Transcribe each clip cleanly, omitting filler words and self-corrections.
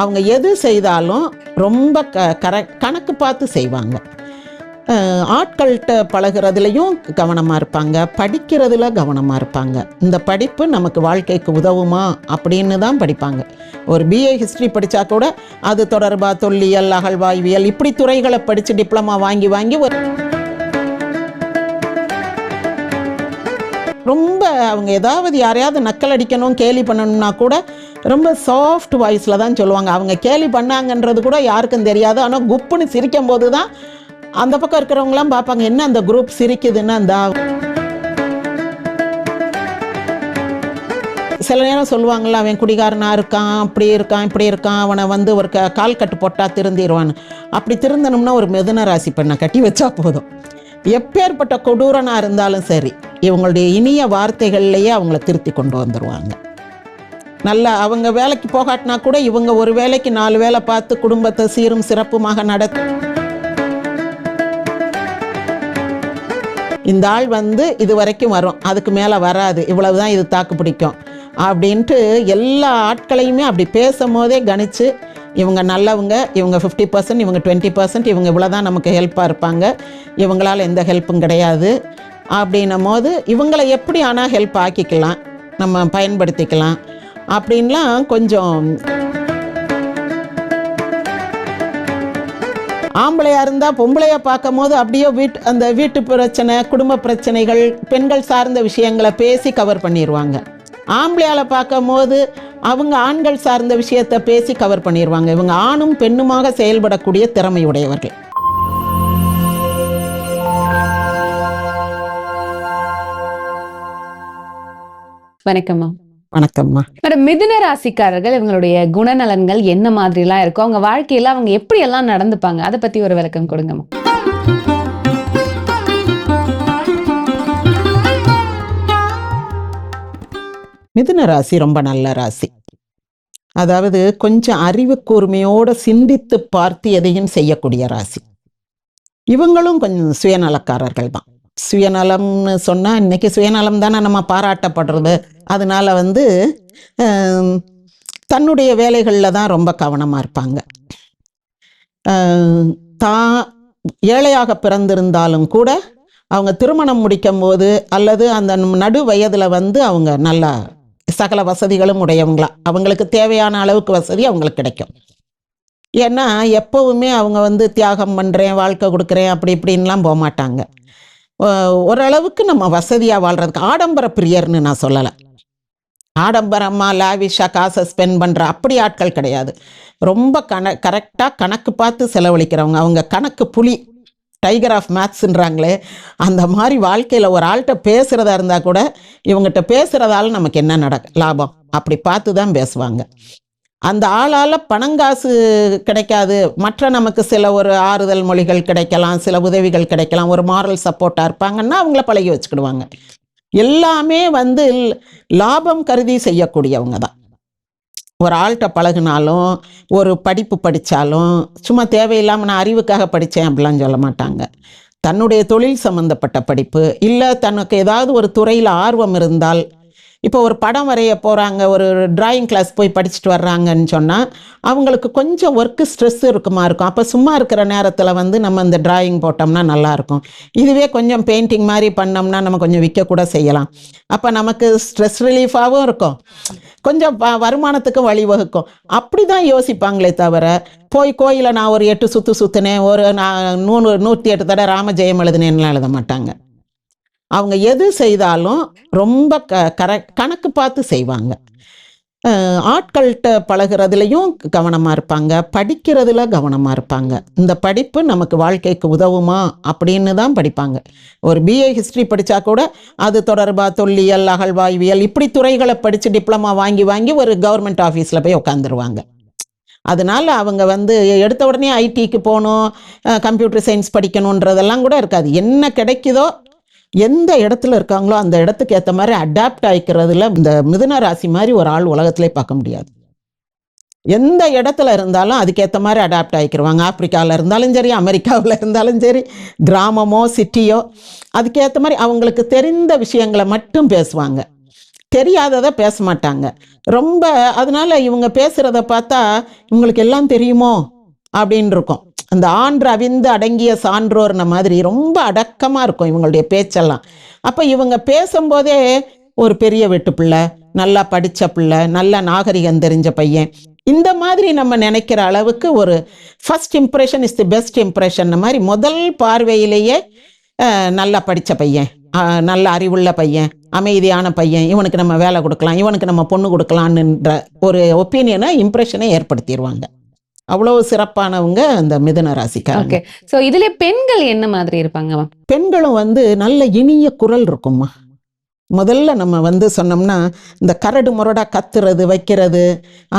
அவங்க எது செய்தாலும் ரொம்ப கணக்கு பார்த்து செய்வாங்க. ஆட்கள்கிட்ட பழகிறதுலையும் கவனமாக இருப்பாங்க, படிக்கிறதுல கவனமாக இருப்பாங்க. இந்த படிப்பு நமக்கு வாழ்க்கைக்கு உதவுமா அப்படின்னு தான் படிப்பாங்க. ஒரு பிஏ ஹிஸ்ட்ரி படித்தா கூட அது தொடர்பாக தொல்லியல், அகழ்வாய்வியல் இப்படி துறைகளை படித்து டிப்ளமா வாங்கி ஒரு ரொம்ப அவங்க ஏதாவது யாரையாவது நக்கல் அடிக்கணும், கேலி பண்ணணும்னா கூட ரொம்ப சாஃப்ட் வாய்ஸில் தான் சொல்லுவாங்க. அவங்க கேலி பண்ணாங்கன்றது கூட யாருக்கும் தெரியாது. ஆனால் குப்புன்னு சிரிக்கும் போது தான் அந்த பக்கம் இருக்கிறவங்களாம் பார்ப்பாங்க, என்ன அந்த குரூப் சிரிக்குதுன்னா. அந்த சில நேரம் சொல்லுவாங்கள்ல, அவன் குடிகாரனாக இருக்கான், அப்படி இருக்கான், இப்படி இருக்கான், அவனை ஒரு கால் கட்டு போட்டால் திருந்திடுவான்னு. அப்படி திருந்தணும்னா ஒரு மிதுன ராசி பெண்ணை கட்டி வச்சா போதும். எப்பேற்பட்ட கொடூரனாக இருந்தாலும் சரி, இவங்களுடைய இனிய வார்த்தைகள்லேயே அவங்கள திருத்தி கொண்டு வந்துடுவாங்க. நல்லா அவங்க வேலைக்கு போகாட்டினா கூட இவங்க ஒரு வேலைக்கு 4 வேலை பார்த்து குடும்பத்தை சீரும் சிறப்புமாக நடத்த. இந்த ஆள் இது வரைக்கும் வரும், அதுக்கு மேலே வராது, இவ்வளவுதான் இது தாக்கு பிடிக்கும் அப்படின்ட்டு எல்லா ஆட்களையுமே அப்படி பேசும் போதே கணிச்சு, இவங்க நல்லவங்க, இவங்க 50%, இவங்க 20%, இவங்க இவ்வளோதான் நமக்கு ஹெல்ப்பாக இருப்பாங்க, இவங்களால் எந்த ஹெல்ப்பும் கிடையாது அப்படின்னும் போது இவங்களை எப்படி ஆனால் ஹெல்ப் ஆக்கிக்கலாம், நம்ம பயன்படுத்திக்கலாம் அப்படின்லாம் கொஞ்சம். ஆம்பளையாக இருந்தால் பொம்பளையாக பார்க்கும் போது அப்படியே அந்த வீட்டு பிரச்சனை, குடும்ப பிரச்சனைகள், பெண்கள் சார்ந்த விஷயங்களை பேசி கவர் பண்ணிடுவாங்க. ஆம்பளையால் பார்க்கும் போது அவங்க ஆண்கள் சார்ந்த விஷயத்தை பேசி கவர் பண்ணிடுவாங்க. இவங்க ஆணும் பெண்ணுமாக செயல்படக்கூடிய திறமையுடையவர்கள். வணக்கம்மா. வணக்கம்மா. மேடம், மிதுன ராசிக்காரர்கள் இவங்களுடைய குணநலன்கள் என்ன மாதிரிலாம் இருக்கும், அவங்க வாழ்க்கையில அவங்க எப்படி எல்லாம் நடந்துப்பாங்க, அதை பத்தி ஒரு விளக்கம் கொடுங்கம்மா. மிதுன ராசி ரொம்ப நல்ல ராசி. அதாவது கொஞ்சம் அறிவு கூர்மையோடு சிந்தித்து பார்த்து எதையும் செய்யக்கூடிய ராசி. இவங்களும் கொஞ்சம் சுயநலக்காரர்கள் தான். சுயநலம்னு சொன்னால் இன்னைக்கு சுயநலம் தானே நம்ம பாராட்டப்படுறது. அதனால தன்னுடைய வேலைகளில் தான் ரொம்ப கவனமாக இருப்பாங்க. தான் ஏழையாக பிறந்திருந்தாலும் கூட அவங்க திருமணம் முடிக்கும் போது அல்லது அந்த நடு வயதில் அவங்க நல்லா சகல வசதிகளும் உடையவங்களா, அவங்களுக்கு தேவையான அளவுக்கு வசதி அவங்களுக்கு கிடைக்கும். ஏன்னா எப்பவுமே அவங்க தியாகம் பண்ணுறேன், வாழ்க்கை கொடுக்குறேன் அப்படி இப்படின்லாம் போக மாட்டாங்க. ஓரளவுக்கு நம்ம வசதியாக வாழ்கிறதுக்கு ஆடம்பர பிரியர்னு நான் சொல்லலை. ஆடம்பரமாக லாவிஷாக காசை ஸ்பெண்ட் பண்ணுற அப்படி ஆட்கள் கிடையாது. ரொம்ப கரெக்டாக கணக்கு பார்த்து செலவழிக்கிறவங்க. அவங்க கணக்கு புலி, டைகர் ஆஃப் மேத்ஸ்ன்றாங்களே, அந்த மாதிரி வாழ்க்கையில் ஒரு ஆள்கிட்ட பேசுகிறதா இருந்தால் கூட இவங்ககிட்ட பேசுகிறதால நமக்கு என்ன லாபம் அப்படி பார்த்து தான் பேசுவாங்க. அந்த ஆளால் பணங்காசு கிடைக்காது, மற்ற நமக்கு சில ஒரு ஆறுதல் மொழிகள் கிடைக்கலாம், சில உதவிகள் கிடைக்கலாம், ஒரு மாரல் சப்போர்ட்டாக இருப்பாங்கன்னா அவங்கள பழகி வச்சுக்கிடுவாங்க. எல்லாமே லாபம் கருதி செய்யக்கூடியவங்க தான். ஒரு ஆள்கிட்ட பழகினாலும் ஒரு படிப்பு படித்தாலும் சும்மா தேவையில்லாமல் நான் அறிவுக்காக படித்தேன் அப்படிலாம் சொல்ல மாட்டாங்க. தன்னுடைய தொழில் சம்மந்தப்பட்ட படிப்பு இல்லை, தனக்கு ஏதாவது ஒரு துறையில் ஆர்வம் இருந்தால், இப்போ ஒரு படம் வரைய போகிறாங்க, ஒரு டிராயிங் கிளாஸ் போய் படிச்சுட்டு வர்றாங்கன்னு சொன்னால் அவங்களுக்கு கொஞ்சம் ஒர்க்கு ஸ்ட்ரெஸ் இருக்கும். அப்போ சும்மா இருக்கிற நேரத்தில் நம்ம இந்த டிராயிங் போட்டோம்னா நல்லாயிருக்கும். இதுவே கொஞ்சம் பெயிண்டிங் மாதிரி பண்ணோம்னா நம்ம கொஞ்சம் விற்கக்கூட செய்யலாம். அப்போ நமக்கு ஸ்ட்ரெஸ் ரிலீஃபாகவும் இருக்கும், கொஞ்சம் வருமானத்துக்கும் வழிவகுக்கும். அப்படி தான் யோசிப்பாங்களே தவிர, போய் கோயிலை நான் ஒரு 8 சுற்று சுற்றினேன், நான் 108 தடவை ராமஜெயம் எழுதினேன்லாம் எழுத மாட்டாங்க. அவங்க எது செய்தாலும் ரொம்ப கணக்கு பார்த்து செய்வாங்க. ஆட்கள்கிட்ட பழகிறதுலையும் கவனமாக இருப்பாங்க, படிக்கிறதுல கவனமாக இருப்பாங்க. இந்த படிப்பு நமக்கு வாழ்க்கைக்கு உதவுமா அப்படின்னு தான் படிப்பாங்க. ஒரு பிஏ ஹிஸ்ட்ரி படித்தா கூட அது தொடர்பாக தொல்லியல், அகழ்வாய்வியல் இப்படி துறைகளை படித்து டிப்ளமா வாங்கி ஒரு கவர்மெண்ட் ஆஃபீஸில் போய் உட்காந்துருவாங்க. அதனால் அவங்க எடுத்த உடனே ஐடிக்கு போகணும், கம்ப்யூட்டர் சயின்ஸ் படிக்கணுன்றதெல்லாம் கூட இருக்காது. என்ன கிடைக்குதோ, எந்த இடத்துல இருக்காங்களோ அந்த இடத்துக்கு ஏற்ற மாதிரி அடாப்ட் ஆகிக்கிறதுல இந்த மிதுன ராசி மாதிரி ஒரு ஆள் உலகத்திலே பார்க்க முடியாது. எந்த இடத்துல இருந்தாலும் அதுக்கேற்ற மாதிரி அடாப்ட் ஆகிக்கிடுவாங்க. ஆப்பிரிக்காவில் இருந்தாலும் சரி, அமெரிக்காவில் இருந்தாலும் சரி, கிராமமோ சிட்டியோ, அதுக்கேற்ற மாதிரி அவங்களுக்கு தெரிந்த விஷயங்களை மட்டும் பேசுவாங்க. தெரியாததை பேச மாட்டாங்க. ரொம்ப அதனால இவங்க பேசுறத பார்த்தா இவங்களுக்கு எல்லாம் தெரியுமோ அப்படின்னு இருக்கும். அந்த ஆன்று அவிந்து அடங்கிய சான்றோர்ன மாதிரி ரொம்ப அடக்கமா இருக்கும் இவங்களுடைய பேச்செல்லாம். அப்ப இவங்க பேசும்போதே ஒரு பெரிய வீட்டு பிள்ளை, நல்லா படிச்ச பிள்ளை, நல்ல நாகரிகம் தெரிஞ்ச பையன், இந்த மாதிரி நம்ம நினைக்கிற அளவுக்கு ஒரு first impression is the best impression மாதிரி முதல் பார்வையிலேயே நல்லா படித்த பையன், நல்ல அறிவுள்ள பையன், அமைதியான பையன், இவனுக்கு நம்ம வேலை கொடுக்கலாம், இவனுக்கு நம்ம பொண்ணு கொடுக்கலான்ன்ற ஒரு ஒப்பீனியனை இம்ப்ரெஷனை ஏற்படுத்திடுவாங்க. அவ்வளவு சிறப்பானவங்க அந்த மிதுன ராசிக்காரங்க. ஓகே. சோ இதுல பெண்கள் என்ன மாதிரி இருப்பாங்க? பெண்களும் நல்ல இனிய குரல் இருக்கும்மா. முதல்ல நம்ம சொன்னோம்னா இந்த கரடு முரடா கத்துறது வைக்கிறது,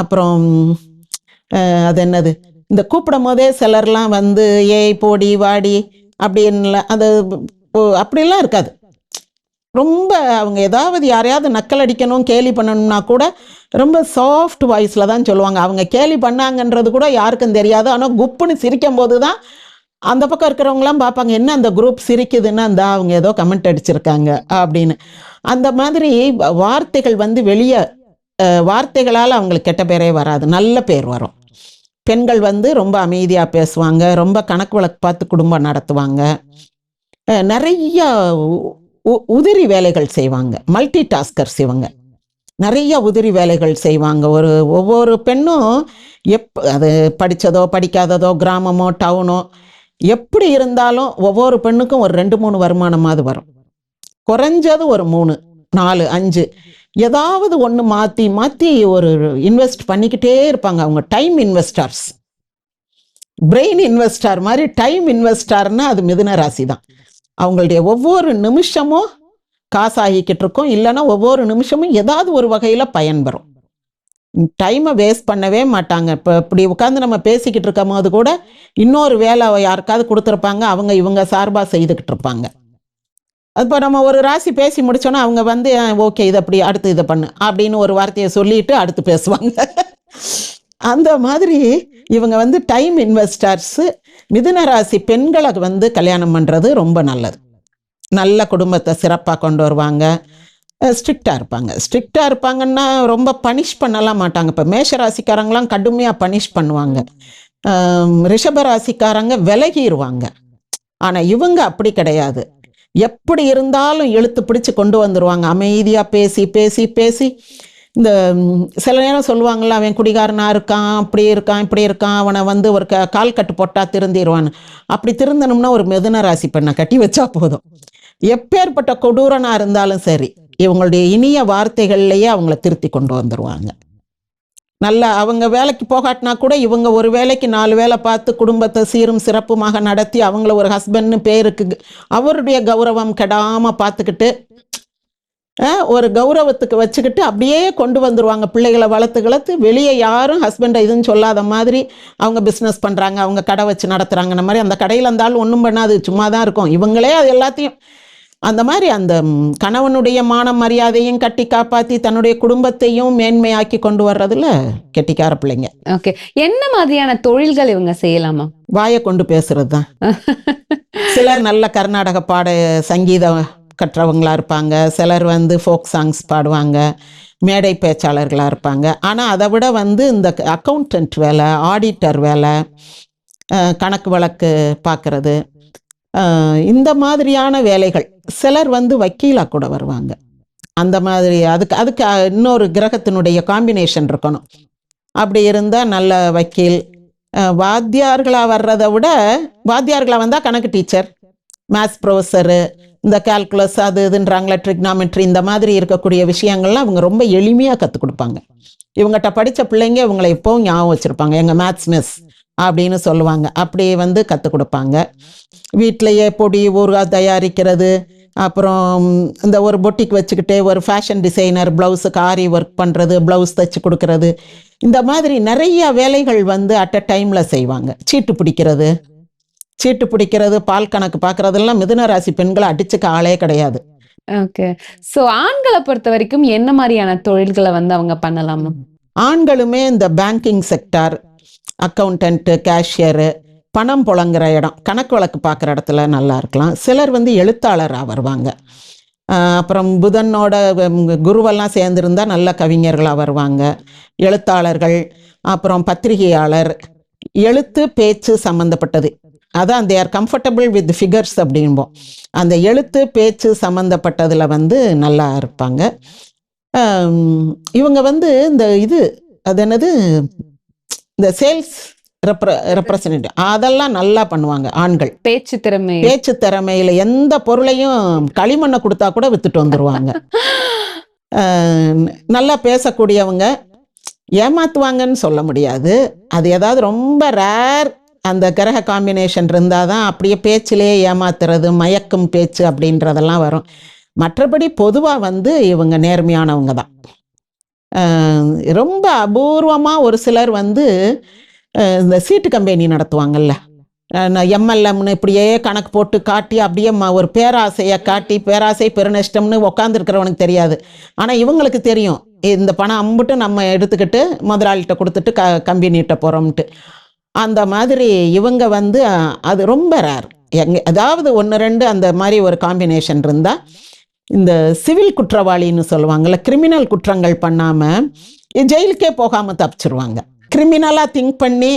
அப்புறம் அது என்னது, இந்த கூப்பிடும் போதே சிலர்லாம் ஏய் போடி வாடி அப்படின்னு அது அப்படிலாம் இருக்காது. ரொம்ப அவங்க ஏதாவது யாரையாவது நக்கல் அடிக்கணும் கேலி பண்ணணும்னா கூட ரொம்ப சாஃப்ட் வாய்ஸில் தான் சொல்லுவாங்க. அவங்க கேலி பண்ணாங்கன்றது கூட யாருக்கும் தெரியாது. ஆனால் குப்புன்னு சிரிக்கும் போது தான் அந்த பக்கம் இருக்கிறவங்களாம் பார்ப்பாங்க, என்ன அந்த குரூப் சிரிக்குதுன்னா அந்த அவங்க ஏதோ கமெண்ட் அடிச்சிருக்காங்க அப்படின்னு. அந்த மாதிரி வார்த்தைகள் வெளியே வார்த்தைகளால் அவங்களுக்கு கெட்ட பேரே வராது, நல்ல பேர் வரும். பெண்கள் ரொம்ப அமைதியாக பேசுவாங்க, ரொம்ப கணக்கு வழக்கு பார்த்து குடும்பம் நடத்துவாங்க, நிறைய உதிரி வேலைகள் செய்வாங்க, மல்டி டாஸ்கர்ஸ் இவங்க. நிறைய உதிரி வேலைகள் செய்வாங்க. ஒவ்வொரு பெண்ணும் அது படித்ததோ படிக்காததோ கிராமமோ டவுனோ எப்படி இருந்தாலும் ஒவ்வொரு பெண்ணுக்கும் ஒரு 2-3 வருமானமாவது வரும். குறைஞ்சது ஒரு 3, 4, 5 ஏதாவது ஒன்று மாற்றி மாற்றி ஒரு இன்வெஸ்ட் பண்ணிக்கிட்டே இருப்பாங்க. அவங்க டைம் இன்வெஸ்டர்ஸ், பிரெயின் இன்வெஸ்டார் மாதிரி டைம் இன்வெஸ்டார்னா அது மிதுன ராசி தான். அவங்களுடைய ஒவ்வொரு நிமிஷமும் காசாகிக்கிட்டு இருக்கும், இல்லைன்னா ஒவ்வொரு நிமிஷமும் ஏதாவது ஒரு வகையில் பயன்பெறும். டைமை வேஸ்ட் பண்ணவே மாட்டாங்க. இப்போ இப்படி உட்காந்து நம்ம பேசிக்கிட்டு இருக்கும் போது கூட இன்னொரு வேலை யாருக்காவது கொடுத்துருப்பாங்க, அவங்க இவங்க சார்பாக செய்துக்கிட்டு இருப்பாங்க. இப்போ நம்ம ஒரு ராசி பேசி முடிச்சோன்னா அவங்க ஓகே இதை அப்படி அடுத்து இதை பண்ணு அப்படின்னு ஒரு வார்த்தையை சொல்லிட்டு அடுத்து பேசுவாங்க. அந்த மாதிரி இவங்க டைம் இன்வெஸ்டர்ஸு. மிதுன ராசி பெண்களை கல்யாணம் பண்ணுறது ரொம்ப நல்லது. நல்ல குடும்பத்தை சிறப்பாக கொண்டு வருவாங்க. ஸ்ட்ரிக்டாக இருப்பாங்க. ஸ்ட்ரிக்டாக இருப்பாங்கன்னா ரொம்ப பனிஷ் பண்ணலாம் மாட்டாங்க. இப்போ மேஷராசிக்காரங்களாம் கடுமையாக பனிஷ் பண்ணுவாங்க, ரிஷபராசிக்காரங்க விலகிடுவாங்க. ஆனால் இவங்க அப்படி கிடையாது. எப்படி இருந்தாலும் இழுத்து பிடிச்சி கொண்டு வந்துடுவாங்க. அமைதியாக பேசி பேசி பேசி இந்த சில நேரம் சொல்லுவாங்கள்ல, அவன் குடிகாரனாக இருக்கான், அப்படி இருக்கான் இப்படி இருக்கான், அவனை ஒரு கால் கட்டு போட்டால் திருந்திடுவான்னு. அப்படி திருந்தணும்னா ஒரு மிதுன ராசி பெண்ணை கட்டி வச்சா போதும். எப்பேற்பட்ட கொடூரனாக இருந்தாலும் சரி, இவங்களுடைய இனிய வார்த்தைகள்லேயே அவங்கள திருத்தி கொண்டு வந்துடுவாங்க. நல்லா அவங்க வேலைக்கு போகாட்டினா கூட இவங்க ஒரு வேலைக்கு 4 வேலை பார்த்து குடும்பத்தை சீரும் சிறப்புமாக நடத்தி அவங்கள ஒரு ஹஸ்பண்ட்னு பேருக்கு அவருடைய கௌரவம் கெடாமல் பார்த்துக்கிட்டு ஒரு கௌரவத்துக்கு வச்சுக்கிட்டு அப்படியே கொண்டு வந்துடுவாங்க. பிள்ளைகளை வளர்த்து வெளியே யாரும் ஹஸ்பண்டை இதுன்னு சொல்லாத மாதிரி அவங்க பிஸ்னஸ் பண்ணுறாங்க, அவங்க கடை வச்சு நடத்துகிறாங்கன்ற மாதிரி. அந்த கடையில் இருந்தாலும் ஒன்றும் பண்ணாது, சும்மா தான் இருக்கும். இவங்களே அது எல்லாத்தையும் அந்த மாதிரி அந்த கணவனுடைய மான மரியாதையும் கட்டி காப்பாற்றி தன்னுடைய குடும்பத்தையும் மேன்மையாக்கி கொண்டு வர்றதுல கெட்டிக்கார பிள்ளைங்க. ஓகே. என்ன மாதிரியான தொழில்கள் இவங்க செய்யலாமா? வாயை கொண்டு பேசுறது தான். சிலர் நல்ல கர்நாடக சங்கீதம் கற்றவங்களா இருப்பாங்க, சிலர் ஃபோக் சாங்ஸ் பாடுவாங்க, மேடை பேச்சாளர்களாக இருப்பாங்க. ஆனால் அதை விட இந்த அக்கௌண்டன்ட் வேலை, ஆடிட்டர் வேலை, கணக்கு வழக்கு பார்க்கறது, இந்த மாதிரியான வேலைகள். சிலர் வக்கீலாக கூட வருவாங்க. அந்த மாதிரி அதுக்கு இன்னொரு கிரகத்தினுடைய காம்பினேஷன் இருக்கணும். அப்படி இருந்தால் நல்ல வக்கீல். வாத்தியார்களாக வர்றதை விட வாத்தியார்களாக வந்தால் கணக்கு டீச்சர், மேத்ஸ் ப்ரொஃபஸரு, இந்த கால்குலஸ் அது இதுன்றாங்களா, ட்ரிக்னாமெட்ரி, இந்த மாதிரி இருக்கக்கூடிய விஷயங்கள்லாம் அவங்க ரொம்ப எளிமையாக கற்றுக் கொடுப்பாங்க. இவங்ககிட்ட படித்த பிள்ளைங்க இவங்களை எப்போவும் ஞாபகம் வச்சுருப்பாங்க, எங்கள் மேத்ஸ் மிஸ் அப்படின்னு சொல்லுவாங்க. அப்படி கற்றுக் கொடுப்பாங்க. வீட்டிலையே பொடி ஊறுகாய் தயாரிக்கிறது, அப்புறம் இந்த ஒரு பொட்டிக் வச்சுக்கிட்டே ஒரு ஃபேஷன் டிசைனர், ப்ளவுஸுக்கு ஆரி ஒர்க் பண்ணுறது, ப்ளவுஸ் தைச்சி கொடுக்கறது, இந்த மாதிரி நிறைய வேலைகள் அட் அ டைமில் செய்வாங்க. சீட்டு பிடிக்கிறது, பால் கணக்கு பார்க்கறதெல்லாம் மிதுன ராசி பெண்களை அடிச்சுக்க ஆளே கிடையாது. ஓகே. ஸோ ஆண்களை பொறுத்த வரைக்கும் என்ன மாதிரியான தொழில்களை அவங்க பண்ணலாமா? ஆண்களுமே இந்த பேங்கிங் செக்டார், அக்கௌண்டன்ட்டு, கேஷியரு, பணம் புழங்குற இடம், கணக்கு வழக்கு பார்க்குற இடத்துல நல்லா இருக்கலாம். சிலர் எழுத்தாளராக வருவாங்க. அப்புறம் புதனோட குருவெல்லாம் சேர்ந்துருந்தா நல்ல கவிஞர்களாக வருவாங்க. எழுத்தாளர்கள், அப்புறம் பத்திரிகையாளர், எழுத்து பேச்சு சம்மந்தப்பட்டது, அதான் they are comfortable with figures அப்படின்போம். அந்த எழுத்து பேச்சு சம்மந்தப்பட்டதில் வந்து நல்லா இருப்பாங்க. இவங்க வந்து இந்த அது என்னது, இந்த சேல்ஸ் ரெப்ரசன்டேட்டிவ் அதெல்லாம் நல்லா பண்ணுவாங்க ஆண்கள். பேச்சு திறமையில எந்த பொருளையும் களிமண்ணை கொடுத்தா கூட வித்துட்டு வந்துருவாங்க. நல்லா பேசக்கூடியவங்க. ஏமாத்துவாங்கன்னு சொல்ல முடியாது, அது ஏதாவது ரொம்ப ரேர் அந்த கிரக காம்பினேஷன் இருந்தால் தான் அப்படியே பேச்சிலே ஏமாத்துறது, மயக்கும் பேச்சு அப்படின்றதெல்லாம் வரும். மற்றபடி பொதுவாக வந்து இவங்க நேர்மையானவங்க தான். ரொம்ப அபூர்வமாக ஒரு சிலர் வந்து இந்த சீட்டு கம்பெனி நடத்துவாங்கல்ல, எம்எல்எம்னு இப்படியே கணக்கு போட்டு காட்டி அப்படியே ஒரு பேராசையை காட்டி, பேராசை பெருநஷ்டம்னு உட்காந்துருக்கிறவனுக்கு தெரியாது. ஆனால் இவங்களுக்கு தெரியும், இந்த பணம் அம்பிட்டு நம்ம எடுத்துக்கிட்டு முதலாளிகிட்ட கொடுத்துட்டு கம்பெனிகிட்ட போகிறோம்ட்டு. அந்த மாதிரி இவங்க வந்து அது ரொம்ப ரேர். அதாவது 1-2 அந்த மாதிரி ஒரு காம்பினேஷன் இருந்தால், இந்த சிவில் குற்றவாளின்னு சொல்லுவாங்கள்ல, கிரிமினல் குற்றங்கள் பண்ணாமல் ஜெயிலுக்கே போகாமல் தப்பிச்சிருவாங்க. கிரிமினலாக திங்க் பண்ணி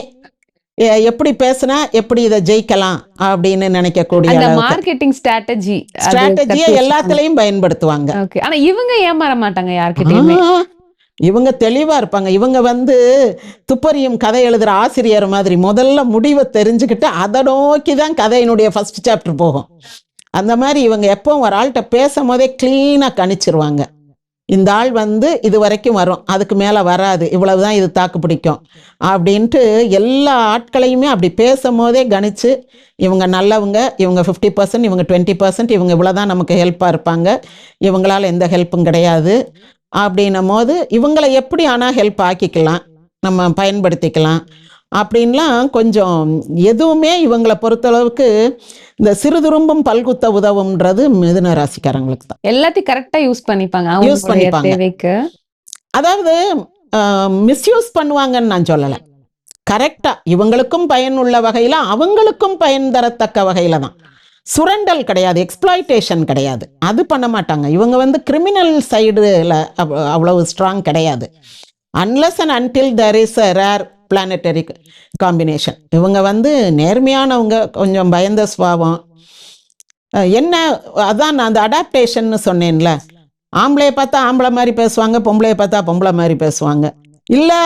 எப்படி பேசினா எப்படி இதை ஜெயிக்கலாம் அப்படின்னு நினைக்கக்கூடிய மார்க்கெட்டிங் ஸ்ட்ராட்டஜியை எல்லாத்துலயும் பயன்படுத்துவாங்க. ஆனா இவங்க ஏமாற மாட்டாங்க யார்கிட்டயுமே. இவங்க தெளிவா இருப்பாங்க. இவங்க வந்து துப்பறியும் கதை எழுதுற ஆசிரியர் மாதிரி முதல்ல முடிவை தெரிஞ்சுக்கிட்டு அதை நோக்கி தான் கதையினுடைய ஃபர்ஸ்ட் சாப்டர் போகும். அந்த மாதிரி இவங்க எப்பவும் ஒரு ஆள்கிட்ட பேசும் போதே கிளீனாக கணிச்சிருவாங்க. இந்த ஆள் வந்து இது வரைக்கும் வரும், அதுக்கு மேலே வராது, இவ்வளவுதான் இது தாக்கு பிடிக்கும் அப்படின்ட்டு எல்லா ஆட்களையுமே அப்படி பேசும் போதே கணிச்சு, இவங்க நல்லவங்க, இவங்க 50%, இவங்க 20%, இவங்க இவ்வளோதான் நமக்கு ஹெல்ப்பாக இருப்பாங்க, இவங்களால் எந்த ஹெல்ப்பும் கிடையாது அப்படின்னும் போது இவங்களை எப்படி ஆனால் ஹெல்ப் ஆக்கிக்கலாம், நம்ம பயன்படுத்திக்கலாம் அப்படின்லாம் கொஞ்சம் எதுவுமே இவங்களை பொறுத்தளவுக்கு இந்த சிறுதுரும்பும் பல்குத்த உதவும்ன்றது மிதுன ராசிக்காரங்களுக்கு தான். எல்லாத்தையும் கரெக்டாக யூஸ் பண்ணிப்பாங்க. அதாவது மிஸ்யூஸ் பண்ணுவாங்கன்னு நான் சொல்லலை, கரெக்டாக இவங்களுக்கும் பயனுள்ள வகையில் அவங்களுக்கும் பயன் தரத்தக்க வகையில் தான். சுரண்டல் கிடையாது, எக்ஸ்ப்ளாய்டேஷன் கிடையாது, அது பண்ண மாட்டாங்க. இவங்க வந்து கிரிமினல் சைடில் அவ்வளவு ஸ்ட்ராங் கிடையாது. Unless and until there is a rare planetary combination. இவங்க வந்து நேர்மையானவங்க, கொஞ்சம் பயந்த சுபாவம். என்ன அதான் நான் அந்த அடாப்டேஷன்னு சொன்னேன்ல, ஆம்பளையை பார்த்தா ஆம்பளை மாதிரி பேசுவாங்க, பொம்பளையை பார்த்தா பொம்பளை மாதிரி பேசுவாங்க. இல்லை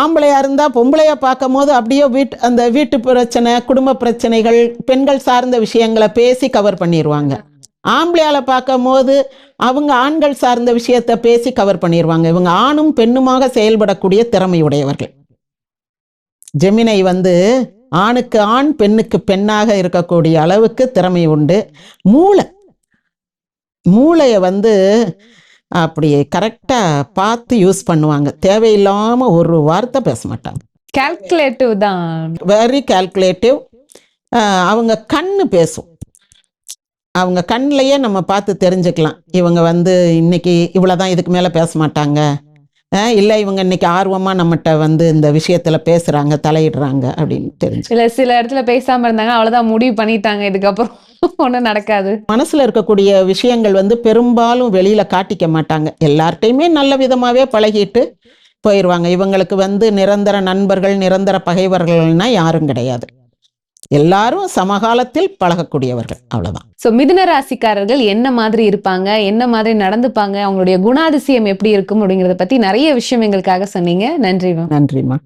ஆம்பளையா இருந்தால் பொம்பளையை பார்க்கும் போது அப்படியே அந்த வீட்டு பிரச்சனை, குடும்ப பிரச்சனைகள், பெண்கள் சார்ந்த விஷயங்களை பேசி கவர் பண்ணிடுவாங்க. ஆம்பளையால பார்க்கும் போது அவங்க ஆண்கள் சார்ந்த விஷயத்தை பேசி கவர் பண்ணிடுவாங்க. இவங்க ஆணும் பெண்ணுமாக செயல்படக்கூடிய திறமையுடையவர்கள். ஜெமினை வந்து ஆணுக்கு ஆண் பெண்ணுக்கு பெண்ணாக இருக்கக்கூடிய அளவுக்கு திறமை உண்டு. மூளையை வந்து அப்படியே கரெக்டாக பார்த்து யூஸ் பண்ணுவாங்க. தேவையில்லாமல் ஒரு வார்த்தை பேச மாட்டாங்க. கால்குலேட்டிவ் தான், வெரி கால்குலேட்டிவ். அவங்க கண்ணு பேசும், அவங்க கண்ணிலையே நம்ம பார்த்து தெரிஞ்சுக்கலாம், இவங்க வந்து இன்னைக்கு இவ்வளோதான், இதுக்கு மேலே பேச மாட்டாங்க, இல்லை இவங்க இன்னைக்கு ஆர்வமாக நம்மகிட்ட வந்து இந்த விஷயத்தில் பேசுகிறாங்க, தலையிடுறாங்க அப்படின்னு தெரிஞ்சு. சில இடத்துல பேசாமல் இருந்தாங்க, அவ்வளோதான் முடிவு பண்ணிட்டாங்க, இதுக்கப்புறம் ஒன்றும் நடக்காது. மனசில் இருக்கக்கூடிய விஷயங்கள் வந்து பெரும்பாலும் வெளியில் காட்டிக்க மாட்டாங்க. எல்லார்ட்டையுமே நல்ல விதமாகவே பழகிட்டு போயிடுவாங்க. இவங்களுக்கு வந்து நிரந்தர நண்பர்கள், நிரந்தர பகைவர்கள்னா யாரும் கிடையாது. எல்லாரும் சமகாலத்தில் பழகக்கூடியவர்கள், அவ்வளவுதான். ஸோ மிதுன ராசிக்காரர்கள் என்ன மாதிரி இருப்பாங்க, என்ன மாதிரி நடந்துப்பாங்க, அவங்களுடைய குணாதிசயம் எப்படி இருக்கும் அப்படிங்கிறத பத்தி நிறைய விஷயம் எங்களுக்காக சொன்னீங்க. நன்றிமா. நன்றிமா.